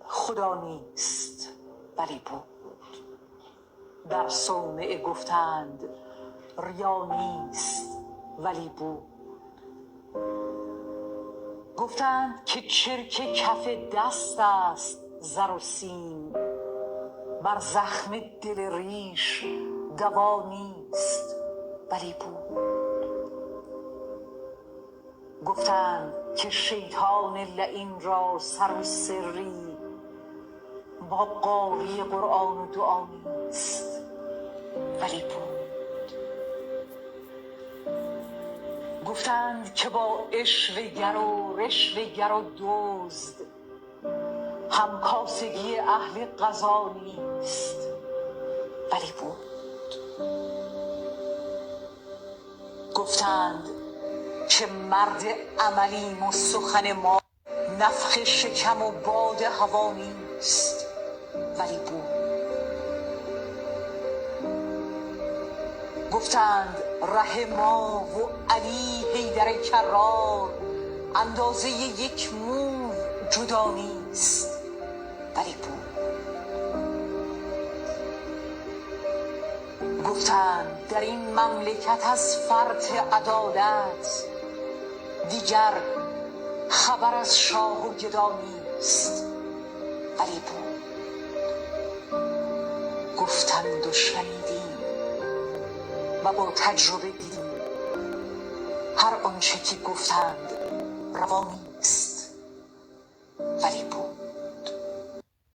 خدا نیست ولی بود. در صومعه گفتند ریا نیست ولی بود. گفتند که چرک کف دست است زر و سیم، بر زخم دل ریش دوا نیست ولی بود. گفتند که شیطان لعین را سر و سری، با قاری قرآن و دعا نیست ولی بود. گفتند که با عشوه گر و رشوه گر و دزد، همکاسگی اهل قضا نیست ولی بود. گفتند که مرد عملیم و سخن ما، نفخ شکم و باد هوا نیست ولی بود. گفتند ره ما و علی حیدر کرار، اندازه یک موی جدا نیست ولی بود. گفتند در این مملکت از فرط عدالت، دیگر خبر از شاه و گدا نیست ولی بود. گفتند و شنیدیم و با تجربه دیدیم، هر آنچه که گفتند روا نیست ولی بود.